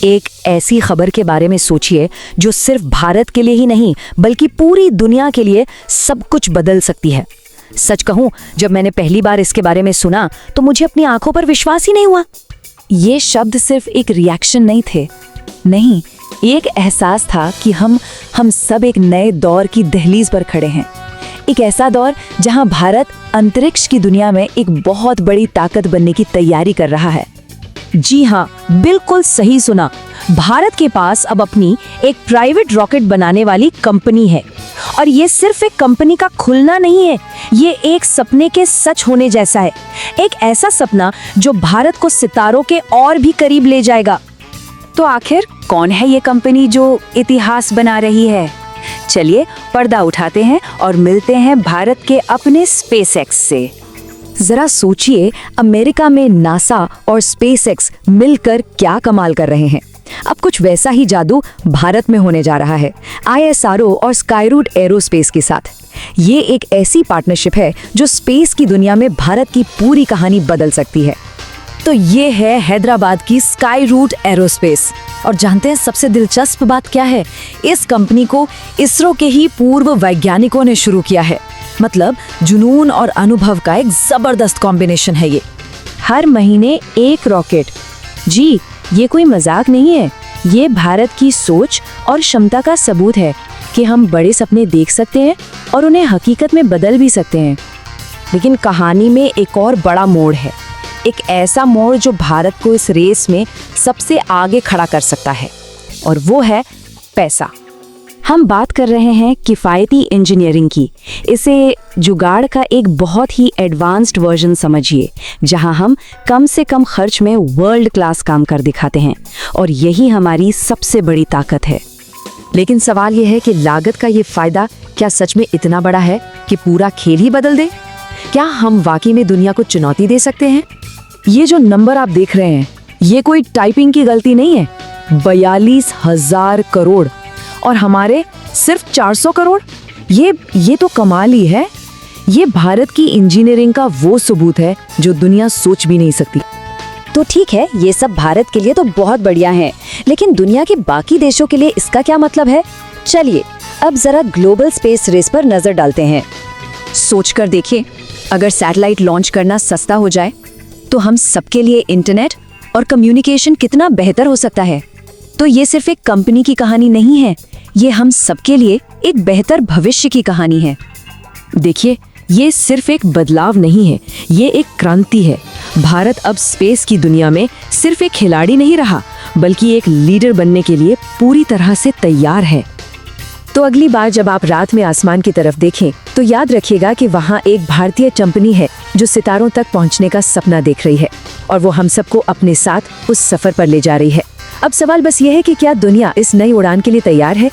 एक ऐसी खबर के बारे में सोचिए जो सिर्फ भारत के लिए ही नहीं बल्कि पूरी दुनिया के लिए सब कुछ बदल सकती है। सच कहूं, जब मैंने पहली बार इसके बारे में सुना तो मुझे अपनी आंखों पर विश्वास ही नहीं हुआ। ये शब्द सिर्फ एक रिएक्शन नहीं थे, नहीं, एक एहसास था कि हम सब एक नए दौर की दहलीज पर खड़े हैं। एक ऐसा दौर जहां भारत अंतरिक्ष की दुनिया में एक बहुत बड़ी ताकत बनने की तैयारी कर रहा है। जी हाँ, बिल्कुल सही सुना। भारत के पास अब अपनी एक प्राइवेट रॉकेट बनाने वाली कंपनी है। और ये सिर्फ एक कंपनी का खुलना नहीं है, ये एक सपने के सच होने जैसा है। एक ऐसा सपना जो भारत को सितारों के और भी करीब ले जाएगा। तो आखिर कौन है ये कंपनी जो इतिहास बना रही है? चलिए पर्दा उठाते हैं और मिलते हैं भारत के अपने स्पेसएक्स से। जरा सोचिए, अमेरिका में नासा और स्पेसएक्स मिलकर क्या कमाल कर रहे हैं। अब कुछ वैसा ही जादू भारत में होने जा रहा है ISRO और स्काईरूट एरोस्पेस के साथ। ये एक ऐसी पार्टनरशिप है जो स्पेस की दुनिया में भारत की पूरी कहानी बदल सकती है। तो ये है हैदराबाद की स्काईरूट एरोस्पेस। और जानते हैं सबसे दिलचस्प बात क्या है? इस कंपनी को इसरो के ही पूर्व वैज्ञानिकों ने शुरू किया है। मतलब जुनून और अनुभव का एक जबरदस्त कॉम्बिनेशन है ये। हर महीने एक रॉकेट। जी, ये कोई मजाक नहीं है, ये भारत की सोच और क्षमता का सबूत है कि हम बड़े सपने देख सकते हैं और उन्हें हकीकत में बदल भी सकते हैं। लेकिन कहानी में एक और बड़ा मोड़ है, एक ऐसा मोड़ जो भारत को इस रेस में सबसे आगे खड़ा कर सकता है, और वो है पैसा। हम बात कर रहे हैं किफ़ायती इंजीनियरिंग की। इसे जुगाड़ का एक बहुत ही एडवांस्ड वर्जन समझिए, जहां हम कम से कम खर्च में वर्ल्ड क्लास काम कर दिखाते हैं, और यही हमारी सबसे बड़ी ताकत है। लेकिन सवाल यह है कि लागत का ये फायदा क्या सच में इतना बड़ा है कि पूरा खेल ही बदल दे? क्या हम वाकई में दुनिया को चुनौती दे सकते हैं? ये जो नंबर आप देख रहे हैं, ये कोई टाइपिंग की गलती नहीं है। 42,000 करोड़ और हमारे सिर्फ 400 करोड़। ये तो कमाल ही है। ये भारत की इंजीनियरिंग का वो सबूत है जो दुनिया सोच भी नहीं सकती। तो ठीक है, ये सब भारत के लिए तो बहुत बढ़िया है, लेकिन दुनिया के बाकी देशों के लिए इसका क्या मतलब है? चलिए अब जरा ग्लोबल स्पेस रेस पर नजर डालते हैं। सोचकर देखिए, अगर सैटेलाइट लॉन्च करना सस्ता हो जाए तो हम सबके लिए इंटरनेट और कम्युनिकेशन कितना बेहतर हो सकता है। तो ये सिर्फ एक कंपनी की कहानी नहीं है, ये हम सबके लिए एक बेहतर भविष्य की कहानी है। देखिए, ये सिर्फ एक बदलाव नहीं है, ये एक क्रांति है। भारत अब स्पेस की दुनिया में सिर्फ एक खिलाड़ी नहीं रहा, बल्कि एक लीडर बनने के लिए पूरी तरह से तैयार है। तो अगली बार जब आप रात में आसमान की तरफ देखें तो याद रखिएगा कि वहाँ एक भारतीय कंपनी है जो सितारों तक पहुँचने का सपना देख रही है, और वो हम सबको अपने साथ उस सफर पर ले जा रही है। अब सवाल बस ये है कि क्या दुनिया इस नई उड़ान के लिए तैयार है?